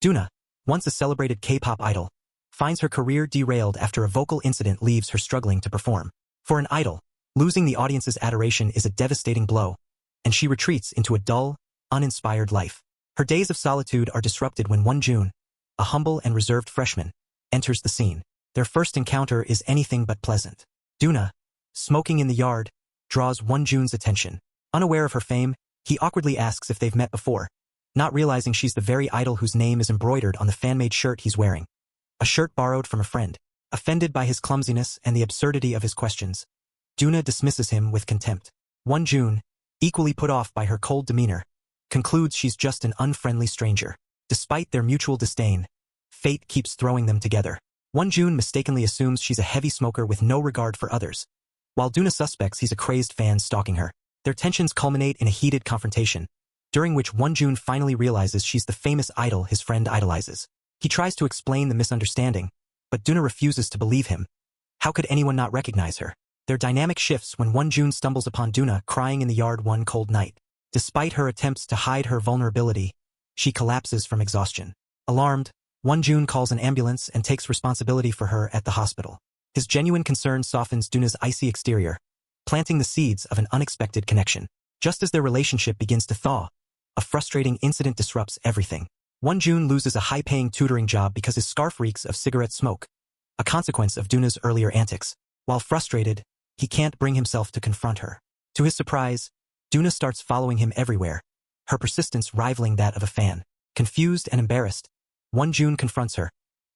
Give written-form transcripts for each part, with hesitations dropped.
Duna, once a celebrated K-pop idol, finds her career derailed after a vocal incident leaves her struggling to perform. For an idol, losing the audience's adoration is a devastating blow, and she retreats into a dull, uninspired life. Her days of solitude are disrupted when Wonjun, a humble and reserved freshman, enters the scene. Their first encounter is anything but pleasant. Duna, smoking in the yard, draws Wonjun's attention. Unaware of her fame, he awkwardly asks if they've met before, not realizing she's the very idol whose name is embroidered on the fan-made shirt he's wearing. A shirt borrowed from a friend. Offended by his clumsiness and the absurdity of his questions, Duna dismisses him with contempt. Wonjun, equally put off by her cold demeanor, concludes she's just an unfriendly stranger. Despite their mutual disdain, fate keeps throwing them together. Wonjun mistakenly assumes she's a heavy smoker with no regard for others, while Duna suspects he's a crazed fan stalking her. Their tensions culminate in a heated confrontation, during which Wonjun finally realizes she's the famous idol his friend idolizes. He tries to explain the misunderstanding, but Duna refuses to believe him. How could anyone not recognize her? Their dynamic shifts when Wonjun stumbles upon Duna crying in the yard one cold night. Despite her attempts to hide her vulnerability, she collapses from exhaustion. Alarmed, Wonjun calls an ambulance and takes responsibility for her at the hospital. His genuine concern softens Duna's icy exterior, planting the seeds of an unexpected connection. Just as their relationship begins to thaw, a frustrating incident disrupts everything. Wonjun loses a high-paying tutoring job because his scarf reeks of cigarette smoke, a consequence of Duna's earlier antics. While frustrated, he can't bring himself to confront her. To his surprise, Duna starts following him everywhere, her persistence rivaling that of a fan. Confused and embarrassed, Wonjun confronts her,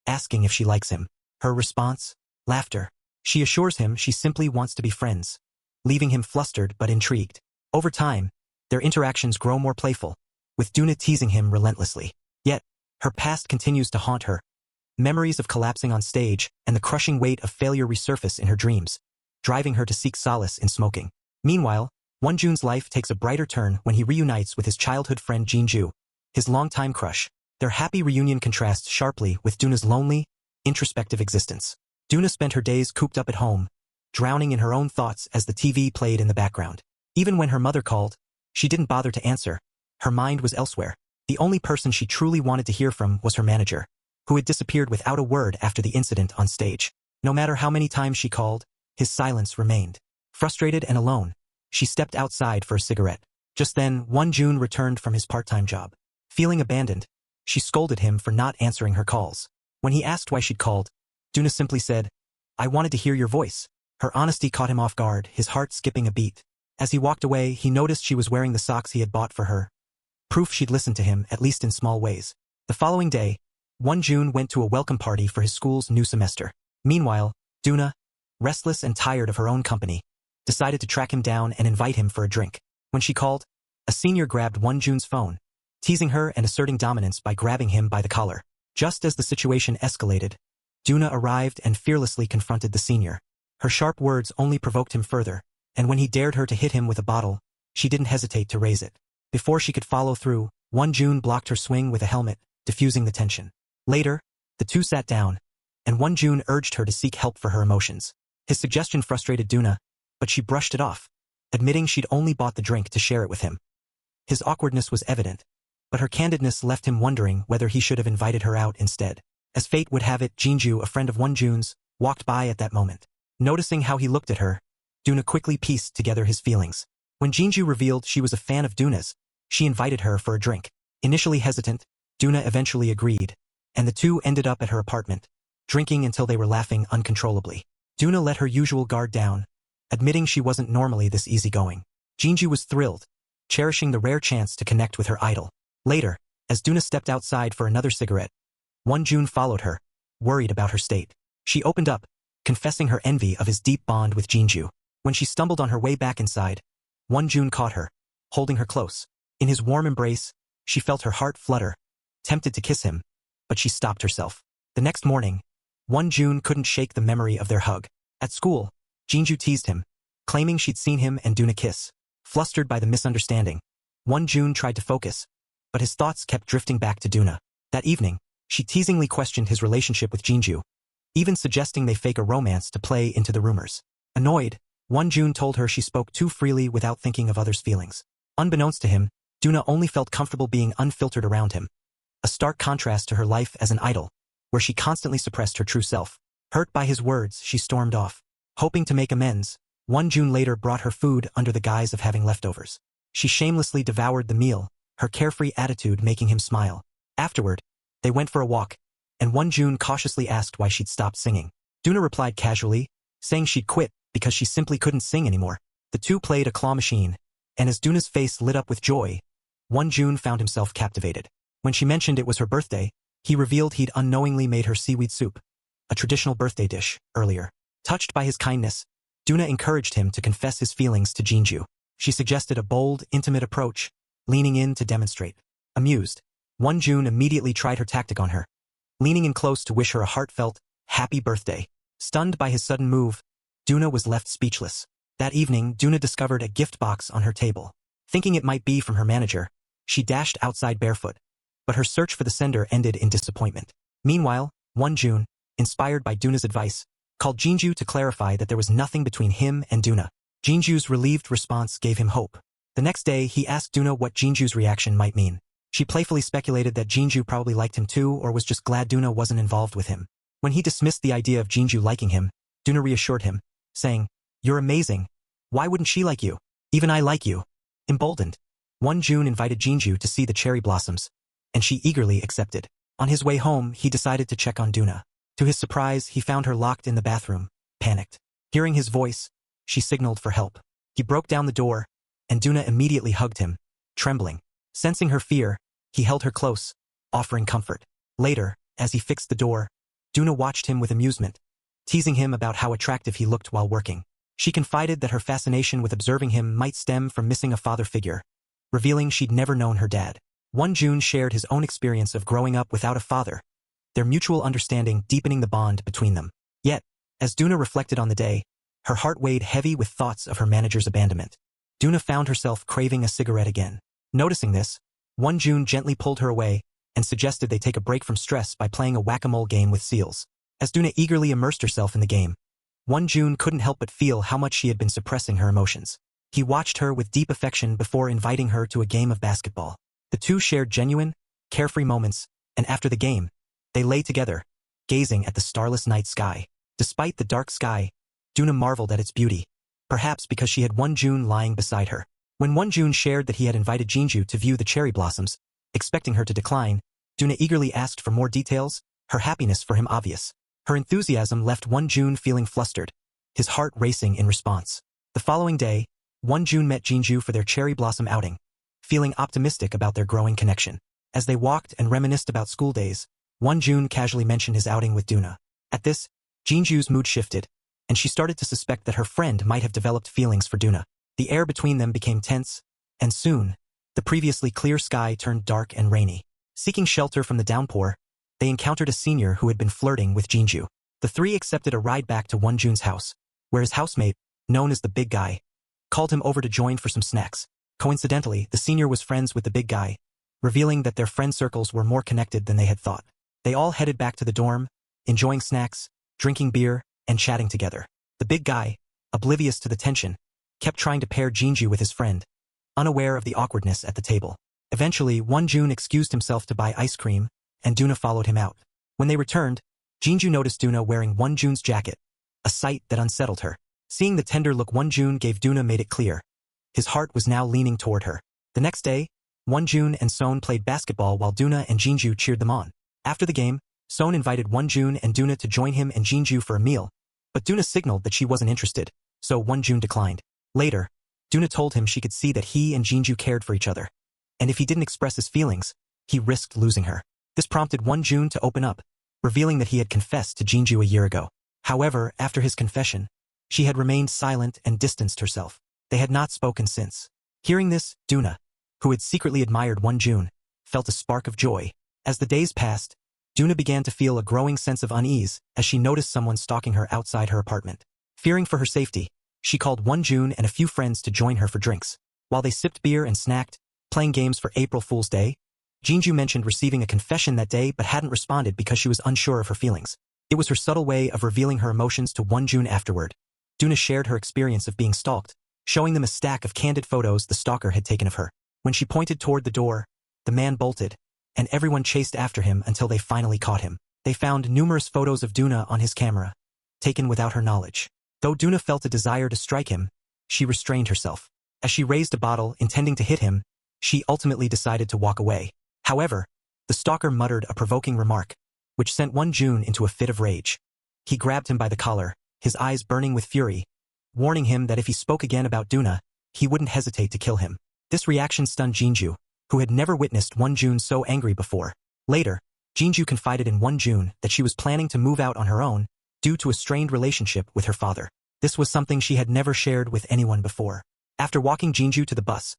asking if she likes him. Her response? Laughter. She assures him she simply wants to be friends, leaving him flustered but intrigued. Over time, their interactions grow more playful, with Duna teasing him relentlessly. Yet, her past continues to haunt her. Memories of collapsing on stage and the crushing weight of failure resurface in her dreams, driving her to seek solace in smoking. Meanwhile, Wonjun's life takes a brighter turn when he reunites with his childhood friend Jinju, his longtime crush. Their happy reunion contrasts sharply with Duna's lonely, introspective existence. Duna spent her days cooped up at home, drowning in her own thoughts as the TV played in the background. Even when her mother called, she didn't bother to answer. Her mind was elsewhere. The only person she truly wanted to hear from was her manager, who had disappeared without a word after the incident on stage. No matter how many times she called, his silence remained. Frustrated and alone, she stepped outside for a cigarette. Just then, Wonjun returned from his part-time job. Feeling abandoned, she scolded him for not answering her calls. When he asked why she'd called, Duna simply said, "I wanted to hear your voice." Her honesty caught him off guard, his heart skipping a beat. As he walked away, he noticed she was wearing the socks he had bought for her. Proof she'd listened to him, at least in small ways. The following day, Wonjun went to a welcome party for his school's new semester. Meanwhile, Duna, restless and tired of her own company, decided to track him down and invite him for a drink. When she called, a senior grabbed Wonjun's phone, teasing her and asserting dominance by grabbing him by the collar. Just as the situation escalated, Duna arrived and fearlessly confronted the senior. Her sharp words only provoked him further, and when he dared her to hit him with a bottle, she didn't hesitate to raise it. Before she could follow through, Wonjun blocked her swing with a helmet, diffusing the tension. Later, the two sat down, and Wonjun urged her to seek help for her emotions. His suggestion frustrated Duna, but she brushed it off, admitting she'd only bought the drink to share it with him. His awkwardness was evident, but her candidness left him wondering whether he should have invited her out instead. As fate would have it, Jinju, a friend of Wonjun's, walked by at that moment. Noticing how he looked at her, Duna quickly pieced together his feelings. When Jinju revealed she was a fan of Duna's, she invited her for a drink. Initially hesitant, Duna eventually agreed, and the two ended up at her apartment, drinking until they were laughing uncontrollably. Duna let her usual guard down, admitting she wasn't normally this easygoing. Jinju was thrilled, cherishing the rare chance to connect with her idol. Later, as Duna stepped outside for another cigarette, Wonjun followed her, worried about her state. She opened up, confessing her envy of his deep bond with Jinju. When she stumbled on her way back inside, Wonjun caught her, holding her close. In his warm embrace, she felt her heart flutter, tempted to kiss him, but she stopped herself. The next morning, Wonjun couldn't shake the memory of their hug. At school, Jinju teased him, claiming she'd seen him and Duna kiss. Flustered by the misunderstanding, Wonjun tried to focus, but his thoughts kept drifting back to Duna. That evening, she teasingly questioned his relationship with Jinju, even suggesting they fake a romance to play into the rumors. Annoyed, Wonjun told her she spoke too freely without thinking of others' feelings. Unbeknownst to him, Duna only felt comfortable being unfiltered around him, a stark contrast to her life as an idol, where she constantly suppressed her true self. Hurt by his words, she stormed off. Hoping to make amends, June later brought her food under the guise of having leftovers. She shamelessly devoured the meal, her carefree attitude making him smile. Afterward, they went for a walk, and June cautiously asked why she'd stopped singing. Doona replied casually, saying she'd quit because she simply couldn't sing anymore. The two played a claw machine, and as Doona's face lit up with joy, June found himself captivated. When she mentioned it was her birthday, he revealed he'd unknowingly made her seaweed soup, a traditional birthday dish, earlier. Touched by his kindness, Doona encouraged him to confess his feelings to Jeonju. She suggested a bold, intimate approach, leaning in to demonstrate. Amused, June immediately tried her tactic on her, leaning in close to wish her a heartfelt, happy birthday. Stunned by his sudden move, Doona was left speechless. That evening, Doona discovered a gift box on her table. Thinking it might be from her manager, she dashed outside barefoot, but her search for the sender ended in disappointment. Meanwhile, June, inspired by Doona's advice, called Jeonju to clarify that there was nothing between him and Doona. Jeonju's relieved response gave him hope. The next day, he asked Doona what Jeonju's reaction might mean. She playfully speculated that Jeonju probably liked him too or was just glad Doona wasn't involved with him. When he dismissed the idea of Jeonju liking him, Doona reassured him, saying, "You're amazing. Why wouldn't she like you? Even I like you." Emboldened, June invited Jeonju to see the cherry blossoms, and she eagerly accepted. On his way home, he decided to check on Doona. To his surprise, he found her locked in the bathroom, panicked. Hearing his voice, she signaled for help. He broke down the door, and Doona immediately hugged him, trembling. Sensing her fear, he held her close, offering comfort. Later, as he fixed the door, Doona watched him with amusement, teasing him about how attractive he looked while working. She confided that her fascination with observing him might stem from missing a father figure, revealing she'd never known her dad. June shared his own experience of growing up without a father, their mutual understanding deepening the bond between them. Yet, as Doona reflected on the day, her heart weighed heavy with thoughts of her manager's abandonment. Doona found herself craving a cigarette again. Noticing this, June gently pulled her away and suggested they take a break from stress by playing a whack-a-mole game with seals. As Doona eagerly immersed herself in the game, June couldn't help but feel how much she had been suppressing her emotions. He watched her with deep affection before inviting her to a game of basketball. The two shared genuine, carefree moments, and after the game, they lay together, gazing at the starless night sky. Despite the dark sky, Doona marveled at its beauty, perhaps because she had June lying beside her. When June shared that he had invited Jeonju to view the cherry blossoms, expecting her to decline, Doona eagerly asked for more details, her happiness for him obvious. Her enthusiasm left June feeling flustered, his heart racing in response. The following day, June met Jeonju for their cherry blossom outing, feeling optimistic about their growing connection. As they walked and reminisced about school days, June casually mentioned his outing with Doona. At this, Jeonju's mood shifted, and she started to suspect that her friend might have developed feelings for Doona. The air between them became tense, and soon, the previously clear sky turned dark and rainy. Seeking shelter from the downpour, they encountered a senior who had been flirting with Jeonju. The three accepted a ride back to June's house, where his housemate, known as the big guy, called him over to join for some snacks. Coincidentally, the senior was friends with the big guy, revealing that their friend circles were more connected than they had thought. They all headed back to the dorm, enjoying snacks, drinking beer, and chatting together. The big guy, oblivious to the tension, kept trying to pair Jeonju with his friend, unaware of the awkwardness at the table. Eventually, June excused himself to buy ice cream, and Doona followed him out. When they returned, Jeonju noticed Doona wearing June's jacket, a sight that unsettled her. Seeing the tender look June gave Doona made it clear. His heart was now leaning toward her. The next day, June and Seon played basketball while Doona and Jeonju cheered them on. After the game, Seon invited June and Doona to join him and Jeonju for a meal, but Doona signaled that she wasn't interested, so June declined. Later, Doona told him she could see that he and Jeonju cared for each other, and if he didn't express his feelings, he risked losing her. This prompted June to open up, revealing that he had confessed to Jeonju a year ago. However, after his confession, she had remained silent and distanced herself. They had not spoken since. Hearing this, Doona, who had secretly admired June, felt a spark of joy. As the days passed, Doona began to feel a growing sense of unease as she noticed someone stalking her outside her apartment. Fearing for her safety, she called June and a few friends to join her for drinks. While they sipped beer and snacked, playing games for April Fool's Day, Jeonju mentioned receiving a confession that day but hadn't responded because she was unsure of her feelings. It was her subtle way of revealing her emotions to June afterward. Doona shared her experience of being stalked, showing them a stack of candid photos the stalker had taken of her. When she pointed toward the door, the man bolted, and everyone chased after him until they finally caught him. They found numerous photos of Duna on his camera, taken without her knowledge. Though Duna felt a desire to strike him, she restrained herself. As she raised a bottle intending to hit him, she ultimately decided to walk away. However, the stalker muttered a provoking remark, which sent Won-jun into a fit of rage. He grabbed him by the collar, his eyes burning with fury, warning him that if he spoke again about Duna, he wouldn't hesitate to kill him. This reaction stunned Jinju, who had never witnessed Won-jun so angry before. Later, Jinju confided in Won-jun that she was planning to move out on her own due to a strained relationship with her father. This was something she had never shared with anyone before. After walking Jinju to the bus,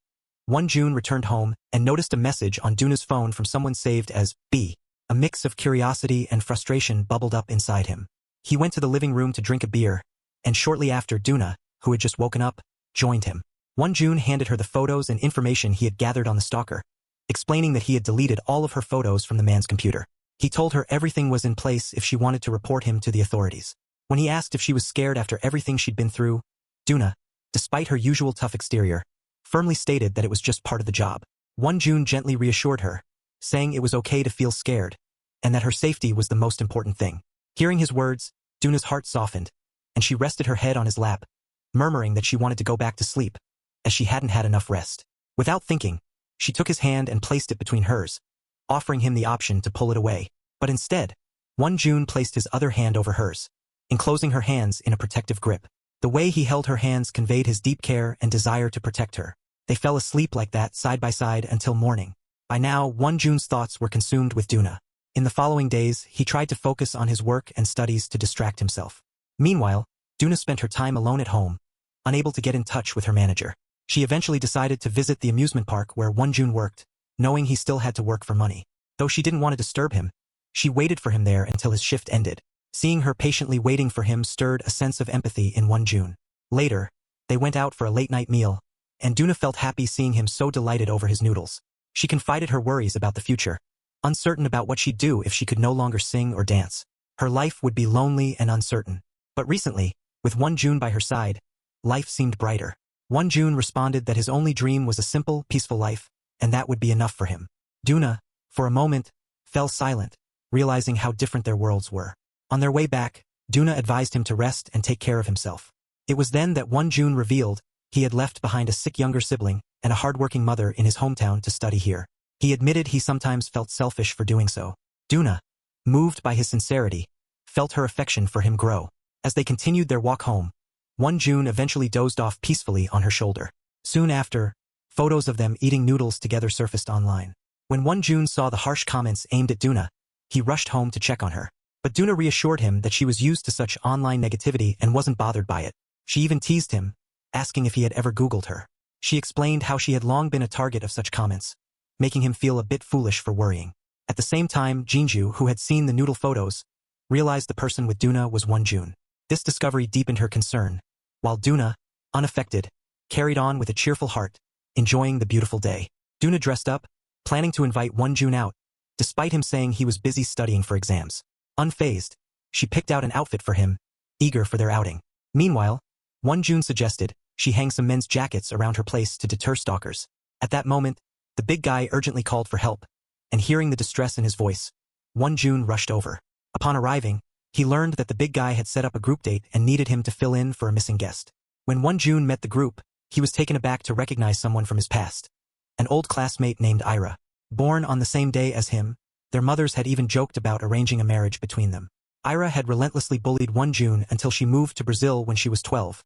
Won-jun returned home and noticed a message on Duna's phone from someone saved as B. A mix of curiosity and frustration bubbled up inside him. He went to the living room to drink a beer, and shortly after Duna, who had just woken up, joined him. Won-jun handed her the photos and information he had gathered on the stalker, explaining that he had deleted all of her photos from the man's computer. He told her everything was in place if she wanted to report him to the authorities. When he asked if she was scared after everything she'd been through, Duna, despite her usual tough exterior, firmly stated that it was just part of the job. Won-jun gently reassured her, saying it was okay to feel scared, and that her safety was the most important thing. Hearing his words, Duna's heart softened, and she rested her head on his lap, murmuring that she wanted to go back to sleep, as she hadn't had enough rest. Without thinking, she took his hand and placed it between hers, offering him the option to pull it away. But instead, Won-jun placed his other hand over hers, enclosing her hands in a protective grip. The way he held her hands conveyed his deep care and desire to protect her. They fell asleep like that side by side until morning. By now, Won-jun's thoughts were consumed with Duna. In the following days, he tried to focus on his work and studies to distract himself. Meanwhile, Duna spent her time alone at home, unable to get in touch with her manager. She eventually decided to visit the amusement park where Won-jun worked, knowing he still had to work for money. Though she didn't want to disturb him, she waited for him there until his shift ended. Seeing her patiently waiting for him stirred a sense of empathy in Won-jun. Later, they went out for a late-night meal, and Duna felt happy seeing him so delighted over his noodles. She confided her worries about the future, uncertain about what she'd do if she could no longer sing or dance. Her life would be lonely and uncertain. But recently, with Won-jun by her side, life seemed brighter. Won-jun responded that his only dream was a simple, peaceful life, and that would be enough for him. Duna, for a moment, fell silent, realizing how different their worlds were. On their way back, Duna advised him to rest and take care of himself. It was then that Won-jun revealed he had left behind a sick younger sibling and a hardworking mother in his hometown to study here. He admitted he sometimes felt selfish for doing so. Duna, moved by his sincerity, felt her affection for him grow. As they continued their walk home, Won-jun eventually dozed off peacefully on her shoulder. Soon after, photos of them eating noodles together surfaced online. When Won-jun saw the harsh comments aimed at Duna, he rushed home to check on her. But Duna reassured him that she was used to such online negativity and wasn't bothered by it. She even teased him, asking if he had ever Googled her. She explained how she had long been a target of such comments, making him feel a bit foolish for worrying. At the same time, Jinju, who had seen the noodle photos, realized the person with Duna was Won-jun. This discovery deepened her concern, while Duna, unaffected, carried on with a cheerful heart, enjoying the beautiful day. Duna dressed up, planning to invite Won-jun out, despite him saying he was busy studying for exams. Unfazed, she picked out an outfit for him, eager for their outing. Meanwhile, Won-jun suggested she hang some men's jackets around her place to deter stalkers. At that moment, the big guy urgently called for help, and hearing the distress in his voice, Won-jun rushed over. Upon arriving, he learned that the big guy had set up a group date and needed him to fill in for a missing guest. When Won-jun met the group, he was taken aback to recognize someone from his past, an old classmate named Ira. Born on the same day as him, their mothers had even joked about arranging a marriage between them. Ira had relentlessly bullied Won-jun until she moved to Brazil when she was 12,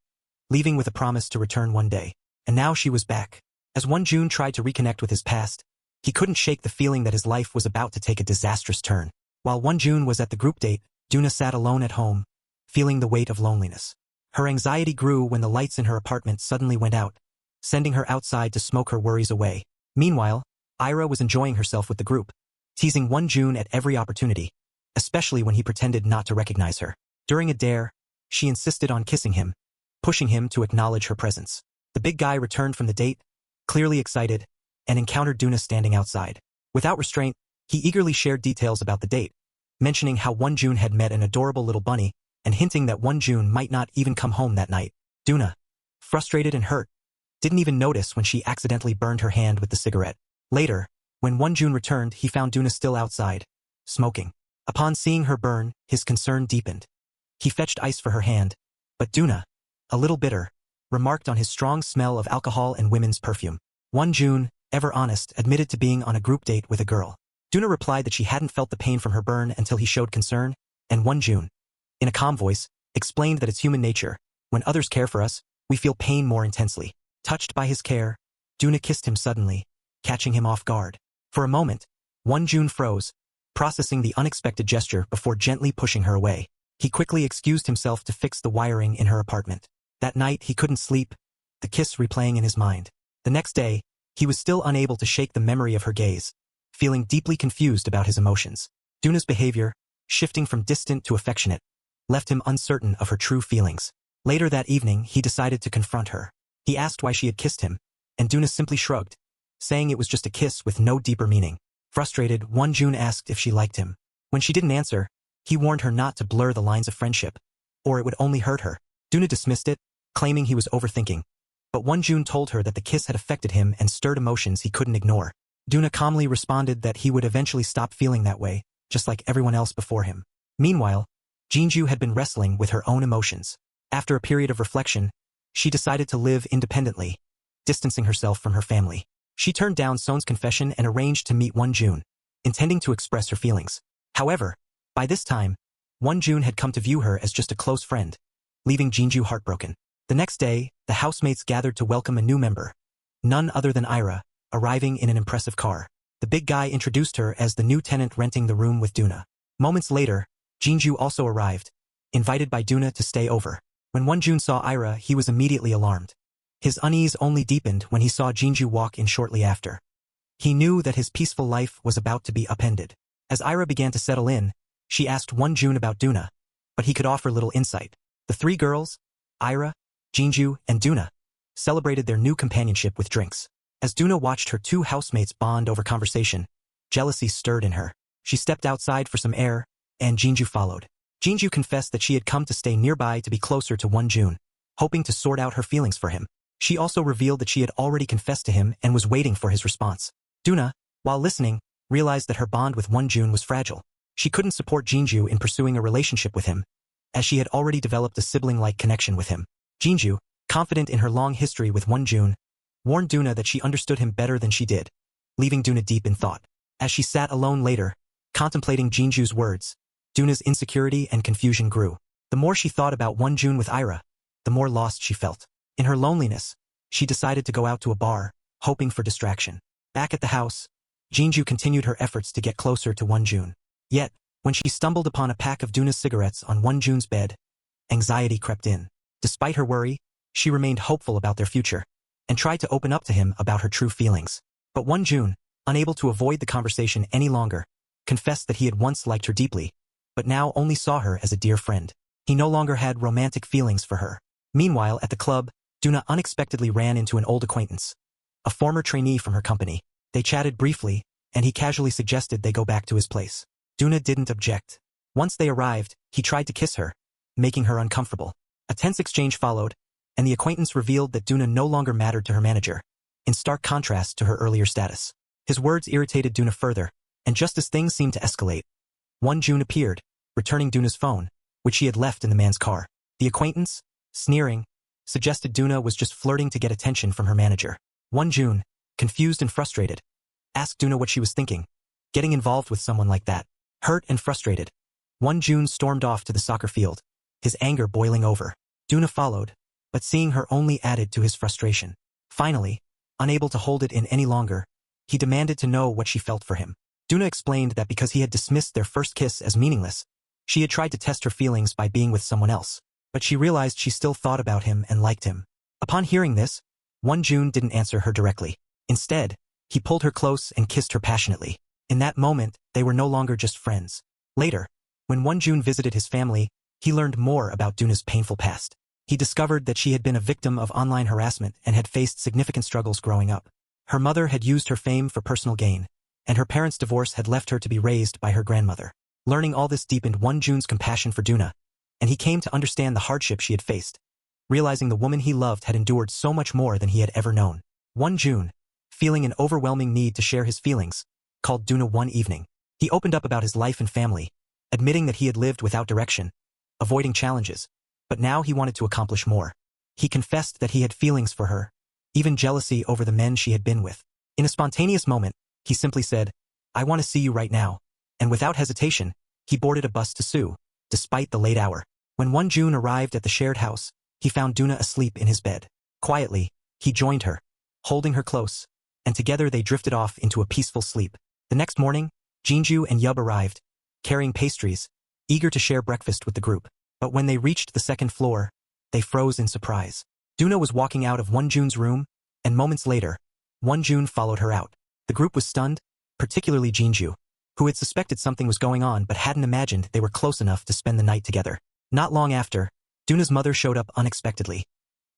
leaving with a promise to return one day. And now she was back. As Won-jun tried to reconnect with his past, he couldn't shake the feeling that his life was about to take a disastrous turn. While Won-jun was at the group date, Duna sat alone at home, feeling the weight of loneliness. Her anxiety grew when the lights in her apartment suddenly went out, sending her outside to smoke her worries away. Meanwhile, Ira was enjoying herself with the group, teasing Won-jun at every opportunity, especially when he pretended not to recognize her. During a dare, she insisted on kissing him, pushing him to acknowledge her presence. The big guy returned from the date, clearly excited, and encountered Duna standing outside. Without restraint, he eagerly shared details about the date, mentioning how Won-jun had met an adorable little bunny, and hinting that Won-jun might not even come home that night. Duna, frustrated and hurt, didn't even notice when she accidentally burned her hand with the cigarette. Later, When Wonjun returned, he found Duna still outside, smoking. Upon seeing her burn, his concern deepened. He fetched ice for her hand, but Duna, a little bitter, remarked on his strong smell of alcohol and women's perfume. Wonjun, ever honest, admitted to being on a group date with a girl. Duna replied that she hadn't felt the pain from her burn until he showed concern, and Wonjun, in a calm voice, explained that it's human nature. When others care for us, we feel pain more intensely. Touched by his care, Duna kissed him suddenly, catching him off guard. For a moment, Wonjun froze, processing the unexpected gesture before gently pushing her away. He quickly excused himself to fix the wiring in her apartment. That night he couldn't sleep, the kiss replaying in his mind. The next day, he was still unable to shake the memory of her gaze, feeling deeply confused about his emotions. Duna's behavior, shifting from distant to affectionate, left him uncertain of her true feelings. Later that evening, he decided to confront her. He asked why she had kissed him, and Duna simply shrugged, saying it was just a kiss with no deeper meaning. Frustrated, Wonjun asked if she liked him. When she didn't answer, he warned her not to blur the lines of friendship, or it would only hurt her. Duna dismissed it, claiming he was overthinking. But Wonjun told her that the kiss had affected him and stirred emotions he couldn't ignore. Duna calmly responded that he would eventually stop feeling that way, just like everyone else before him. Meanwhile, Jinju had been wrestling with her own emotions. After a period of reflection, she decided to live independently, distancing herself from her family. She turned down Son's confession and arranged to meet Wonjun, intending to express her feelings. However, by this time, Wonjun had come to view her as just a close friend, leaving Jinju heartbroken. The next day, the housemates gathered to welcome a new member, none other than Ira, arriving in an impressive car. The big guy introduced her as the new tenant renting the room with Duna. Moments later, Jinju also arrived, invited by Duna to stay over. When Wonjun saw Ira, he was immediately alarmed. His unease only deepened when he saw Jinju walk in shortly after. He knew that his peaceful life was about to be upended. As Ira began to settle in, she asked Wonjun about Duna, but he could offer little insight. The three girls, Ira, Jinju, and Duna, celebrated their new companionship with drinks. As Duna watched her two housemates bond over conversation, jealousy stirred in her. She stepped outside for some air, and Jinju followed. Jinju confessed that she had come to stay nearby to be closer to Wonjun, hoping to sort out her feelings for him. She also revealed that she had already confessed to him and was waiting for his response. Duna, while listening, realized that her bond with Wonjun was fragile. She couldn't support Jinju in pursuing a relationship with him, as she had already developed a sibling-like connection with him. Jinju, confident in her long history with Wonjun, warned Duna that she understood him better than she did, leaving Duna deep in thought. As she sat alone later, contemplating Jinju's words, Duna's insecurity and confusion grew. The more she thought about Wonjun with Ira, the more lost she felt. In her loneliness, she decided to go out to a bar, hoping for distraction. Back at the house, Jinju continued her efforts to get closer to Wonjun. Yet, when she stumbled upon a pack of Duna's cigarettes on Wonjun's bed, anxiety crept in. Despite her worry, she remained hopeful about their future, and tried to open up to him about her true feelings. But Wonjun, unable to avoid the conversation any longer, confessed that he had once liked her deeply, but now only saw her as a dear friend. He no longer had romantic feelings for her. Meanwhile, at the club, Duna unexpectedly ran into an old acquaintance, a former trainee from her company. They chatted briefly, and he casually suggested they go back to his place. Duna didn't object. Once they arrived, he tried to kiss her, making her uncomfortable. A tense exchange followed, and the acquaintance revealed that Duna no longer mattered to her manager, in stark contrast to her earlier status. His words irritated Duna further, and just as things seemed to escalate, Wonjun appeared, returning Duna's phone, which he had left in the man's car. The acquaintance, sneering, suggested Duna was just flirting to get attention from her manager. Wonjun, confused and frustrated, asked Duna what she was thinking, getting involved with someone like that. Hurt and frustrated, Wonjun stormed off to the soccer field, his anger boiling over. Duna followed, but seeing her only added to his frustration. Finally, unable to hold it in any longer, he demanded to know what she felt for him. Duna explained that because he had dismissed their first kiss as meaningless, she had tried to test her feelings by being with someone else, but she realized she still thought about him and liked him. Upon hearing this, Wonjun didn't answer her directly. Instead, he pulled her close and kissed her passionately. In that moment, they were no longer just friends. Later, when Wonjun visited his family, he learned more about Duna's painful past. He discovered that she had been a victim of online harassment and had faced significant struggles growing up. Her mother had used her fame for personal gain, and her parents' divorce had left her to be raised by her grandmother. Learning all this deepened Wonjun's compassion for Duna, and he came to understand the hardship she had faced, realizing the woman he loved had endured so much more than he had ever known. Wonjun, feeling an overwhelming need to share his feelings, called Duna one evening. He opened up about his life and family, admitting that he had lived without direction, avoiding challenges, but now he wanted to accomplish more. He confessed that he had feelings for her, even jealousy over the men she had been with. In a spontaneous moment, he simply said, "I want to see you right now," and without hesitation, he boarded a bus to Seoul, despite the late hour. When Won-jun arrived at the shared house, he found Duna asleep in his bed. Quietly, he joined her, holding her close, and together they drifted off into a peaceful sleep. The next morning, Jinju and Yub arrived, carrying pastries, eager to share breakfast with the group. But when they reached the second floor, they froze in surprise. Duna was walking out of Won-jun's room, and moments later, Won-jun followed her out. The group was stunned, particularly Jinju, who had suspected something was going on but hadn't imagined they were close enough to spend the night together. Not long after, Duna's mother showed up unexpectedly,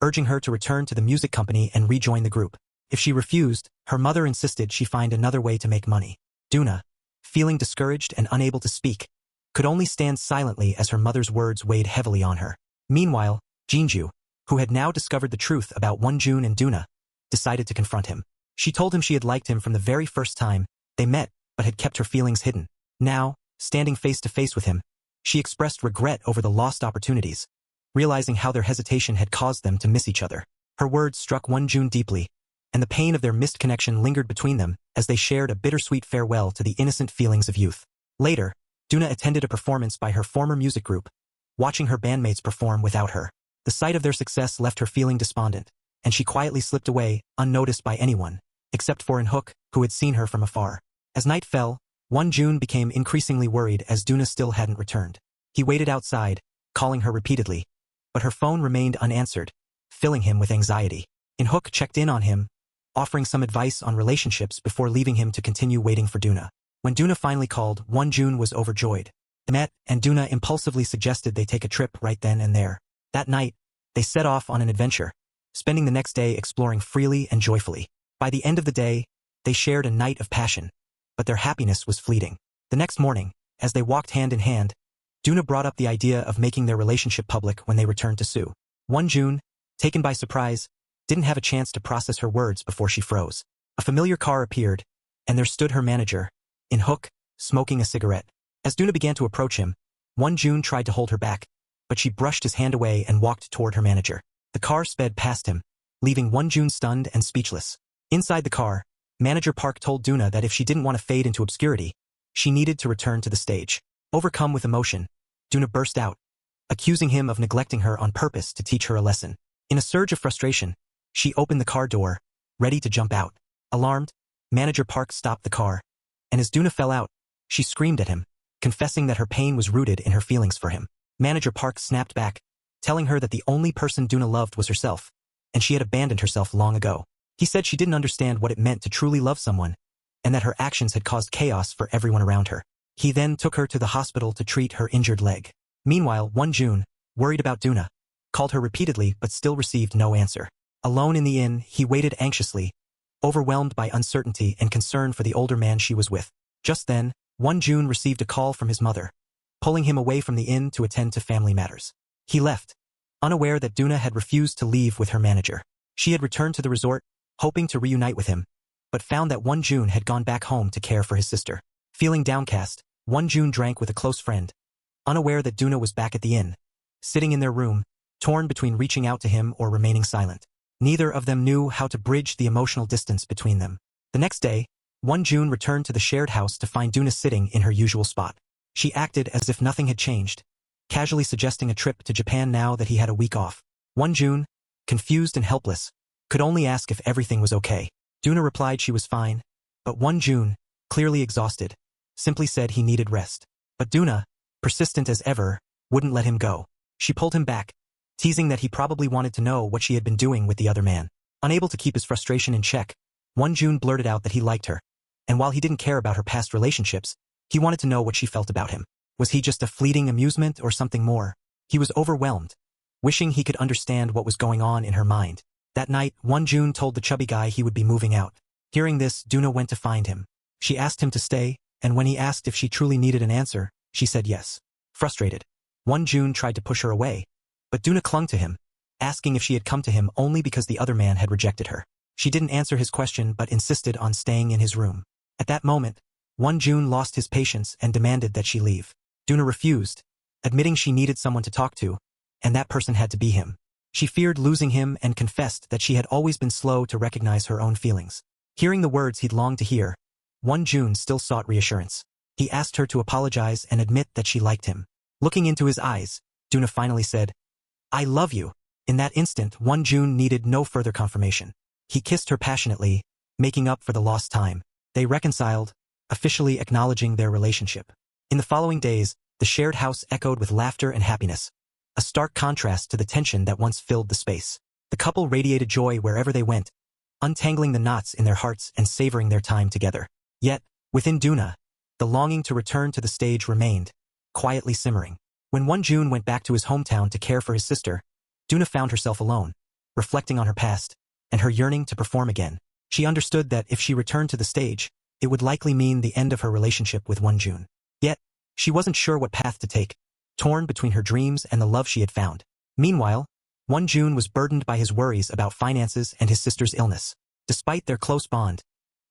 urging her to return to the music company and rejoin the group. If she refused, her mother insisted she find another way to make money. Duna, feeling discouraged and unable to speak, could only stand silently as her mother's words weighed heavily on her. Meanwhile, Jinju, who had now discovered the truth about Won-jun and Duna, decided to confront him. She told him she had liked him from the very first time they met, but had kept her feelings hidden. Now, standing face to face with him, she expressed regret over the lost opportunities, realizing how their hesitation had caused them to miss each other. Her words struck Won-jun deeply, and the pain of their missed connection lingered between them as they shared a bittersweet farewell to the innocent feelings of youth. Later, Duna attended a performance by her former music group, watching her bandmates perform without her. The sight of their success left her feeling despondent, and she quietly slipped away, unnoticed by anyone, except for In-hook, who had seen her from afar. As night fell, Won-jun became increasingly worried as Duna still hadn't returned. He waited outside, calling her repeatedly, but her phone remained unanswered, filling him with anxiety. In-hook checked in on him, offering some advice on relationships before leaving him to continue waiting for Duna. When Duna finally called, Won-jun was overjoyed. They met, and Duna impulsively suggested they take a trip right then and there. That night, they set off on an adventure, spending the next day exploring freely and joyfully. By the end of the day, they shared a night of passion, but their happiness was fleeting. The next morning, as they walked hand in hand, Duna brought up the idea of making their relationship public when they returned to Seoul. Won-jun, taken by surprise, didn't have a chance to process her words before she froze. A familiar car appeared, and there stood her manager, In-hook, smoking a cigarette. As Duna began to approach him, Won-jun tried to hold her back, but she brushed his hand away and walked toward her manager. The car sped past him, leaving Won-jun stunned and speechless. Inside the car, Manager Park told Duna that if she didn't want to fade into obscurity, she needed to return to the stage. Overcome with emotion, Duna burst out, accusing him of neglecting her on purpose to teach her a lesson. In a surge of frustration, she opened the car door, ready to jump out. Alarmed, Manager Park stopped the car, and as Duna fell out, she screamed at him, confessing that her pain was rooted in her feelings for him. Manager Park snapped back, telling her that the only person Duna loved was herself, and she had abandoned herself long ago. He said she didn't understand what it meant to truly love someone, and that her actions had caused chaos for everyone around her. He then took her to the hospital to treat her injured leg. Meanwhile, Won-jun, worried about Duna, called her repeatedly but still received no answer. Alone in the inn, he waited anxiously, overwhelmed by uncertainty and concern for the older man she was with. Just then, Won-jun received a call from his mother, pulling him away from the inn to attend to family matters. He left, unaware that Duna had refused to leave with her manager. She had returned to the resort, hoping to reunite with him, but found that Won-jun had gone back home to care for his sister. Feeling downcast, Won-jun drank with a close friend, unaware that Duna was back at the inn, sitting in their room, torn between reaching out to him or remaining silent. Neither of them knew how to bridge the emotional distance between them. The next day, Won-jun returned to the shared house to find Duna sitting in her usual spot. She acted as if nothing had changed, casually suggesting a trip to Japan now that he had a week off. Won-jun, confused and helpless, could only ask if everything was okay. Duna replied she was fine, but Won-jun, clearly exhausted, simply said he needed rest. But Duna, persistent as ever, wouldn't let him go. She pulled him back, teasing that he probably wanted to know what she had been doing with the other man. Unable to keep his frustration in check, Won-jun blurted out that he liked her, and while he didn't care about her past relationships, he wanted to know what she felt about him. Was he just a fleeting amusement or something more? He was overwhelmed, wishing he could understand what was going on in her mind. That night, Won-jun told the chubby guy he would be moving out. Hearing this, Duna went to find him. She asked him to stay, and when he asked if she truly needed an answer, she said yes. Frustrated, Won-jun tried to push her away, but Duna clung to him, asking if she had come to him only because the other man had rejected her. She didn't answer his question but insisted on staying in his room. At that moment, Won-jun lost his patience and demanded that she leave. Duna refused, admitting she needed someone to talk to, and that person had to be him. She feared losing him and confessed that she had always been slow to recognize her own feelings. Hearing the words he'd longed to hear, Won-jun still sought reassurance. He asked her to apologize and admit that she liked him. Looking into his eyes, Duna finally said, "I love you." In that instant, Won-jun needed no further confirmation. He kissed her passionately, making up for the lost time. They reconciled, officially acknowledging their relationship. In the following days, the shared house echoed with laughter and happiness, a stark contrast to the tension that once filled the space. The couple radiated joy wherever they went, untangling the knots in their hearts and savoring their time together. Yet, within Duna, the longing to return to the stage remained, quietly simmering. When Won-jun went back to his hometown to care for his sister, Duna found herself alone, reflecting on her past, and her yearning to perform again. She understood that if she returned to the stage, it would likely mean the end of her relationship with Won-jun. Yet, she wasn't sure what path to take, torn between her dreams and the love she had found. Meanwhile, Won-jun was burdened by his worries about finances and his sister's illness. Despite their close bond,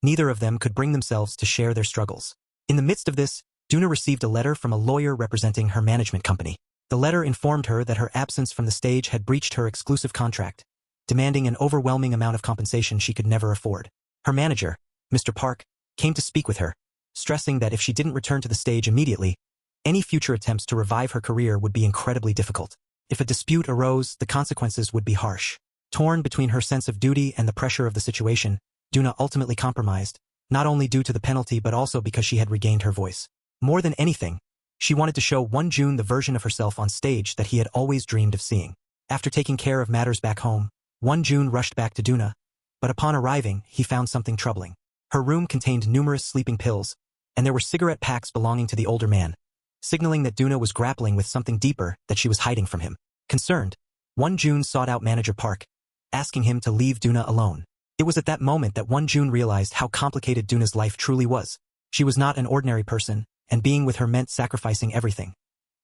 neither of them could bring themselves to share their struggles. In the midst of this, Duna received a letter from a lawyer representing her management company. The letter informed her that her absence from the stage had breached her exclusive contract, demanding an overwhelming amount of compensation she could never afford. Her manager, Mr. Park, came to speak with her, stressing that if she didn't return to the stage immediately, any future attempts to revive her career would be incredibly difficult. If a dispute arose, the consequences would be harsh. Torn between her sense of duty and the pressure of the situation, Duna ultimately compromised, not only due to the penalty but also because she had regained her voice. More than anything, she wanted to show Won-jun the version of herself on stage that he had always dreamed of seeing. After taking care of matters back home, Won-jun rushed back to Duna, but upon arriving, he found something troubling. Her room contained numerous sleeping pills, and there were cigarette packs belonging to the older man, signaling that Duna was grappling with something deeper that she was hiding from him. Concerned, Won-jun sought out Manager Park, asking him to leave Duna alone. It was at that moment that Won-jun realized how complicated Duna's life truly was. She was not an ordinary person, and being with her meant sacrificing everything,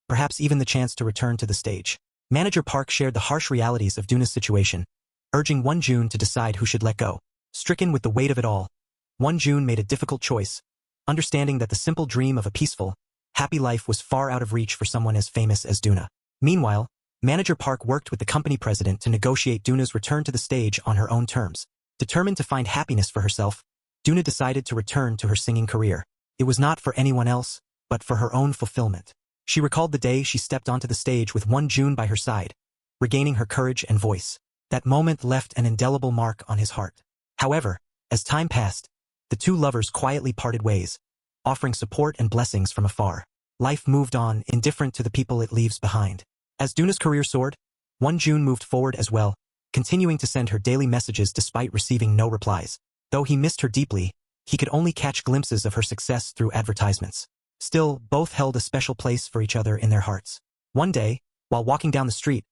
perhaps even the chance to return to the stage. Manager Park shared the harsh realities of Duna's situation, urging Won-jun to decide who should let go. Stricken with the weight of it all, Won-jun made a difficult choice, understanding that the simple dream of a peaceful, happy life was far out of reach for someone as famous as Duna. Meanwhile, Manager Park worked with the company president to negotiate Duna's return to the stage on her own terms. Determined to find happiness for herself, Duna decided to return to her singing career. It was not for anyone else, but for her own fulfillment. She recalled the day she stepped onto the stage with Won-jun by her side, regaining her courage and voice. That moment left an indelible mark on his heart. However, as time passed, the two lovers quietly parted ways, offering support and blessings from afar. Life moved on, indifferent to the people it leaves behind. As Duna's career soared, Won-jun moved forward as well, continuing to send her daily messages despite receiving no replies. Though he missed her deeply, he could only catch glimpses of her success through advertisements. Still, both held a special place for each other in their hearts. One day, while walking down the street,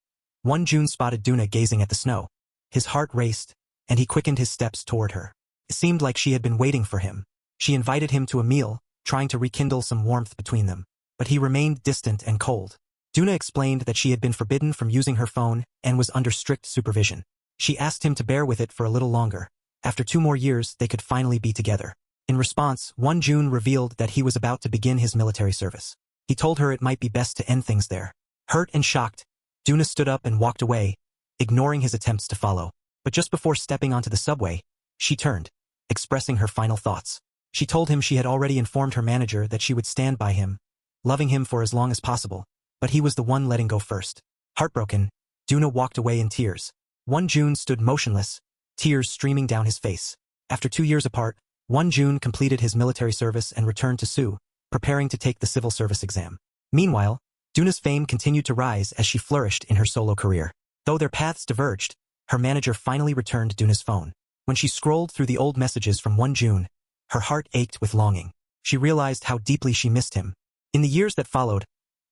Won-jun spotted Duna gazing at the snow. His heart raced, and he quickened his steps toward her. It seemed like she had been waiting for him. She invited him to a meal, trying to rekindle some warmth between them. But he remained distant and cold. Duna explained that she had been forbidden from using her phone and was under strict supervision. She asked him to bear with it for a little longer. After 2 more years, they could finally be together. In response, Won-jun revealed that he was about to begin his military service. He told her it might be best to end things there. Hurt and shocked, Duna stood up and walked away, ignoring his attempts to follow. But just before stepping onto the subway, she turned, expressing her final thoughts. She told him she had already informed her manager that she would stand by him, loving him for as long as possible, but he was the one letting go first. Heartbroken, Duna walked away in tears. Won-jun stood motionless, tears streaming down his face. After 2 years apart, Won-jun completed his military service and returned to Seoul, preparing to take the civil service exam. Meanwhile, Duna's fame continued to rise as she flourished in her solo career. Though their paths diverged, her manager finally returned Duna's phone. When she scrolled through the old messages from Won-jun, her heart ached with longing. She realized how deeply she missed him. In the years that followed,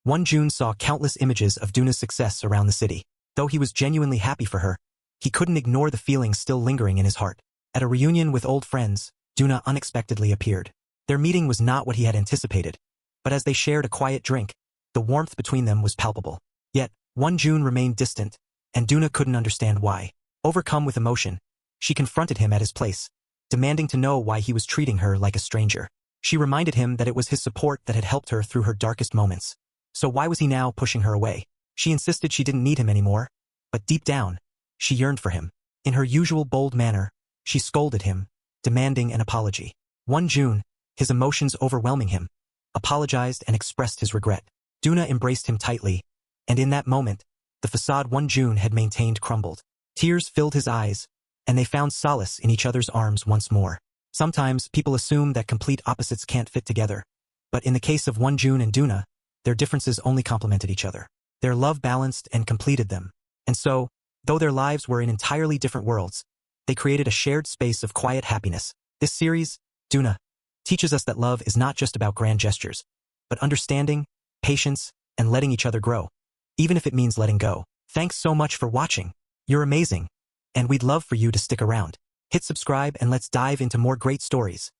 Won-jun saw countless images of Duna's success around the city. Though he was genuinely happy for her, he couldn't ignore the feelings still lingering in his heart. At a reunion with old friends, Duna unexpectedly appeared. Their meeting was not what he had anticipated, but as they shared a quiet drink, the warmth between them was palpable. Yet, Won-jun remained distant, and Duna couldn't understand why. Overcome with emotion, She confronted him at his place, demanding to know why he was treating her like a stranger. She reminded him that it was his support that had helped her through her darkest moments. So why was he now pushing her away? She insisted she didn't need him anymore, but deep down, she yearned for him. In her usual bold manner, she scolded him, demanding an apology. June, his emotions overwhelming him, apologized and expressed his regret. Duna embraced him tightly, and in that moment, the facade June had maintained crumbled. Tears filled his eyes, and they found solace in each other's arms once more. Sometimes people assume that complete opposites can't fit together, but in the case of June and Duna, their differences only complemented each other. Their love balanced and completed them. And so, though their lives were in entirely different worlds, they created a shared space of quiet happiness. This series, Duna, teaches us that love is not just about grand gestures, but understanding, patience, and letting each other grow, even if it means letting go. Thanks so much for watching. You're amazing, and we'd love for you to stick around. Hit subscribe and let's dive into more great stories.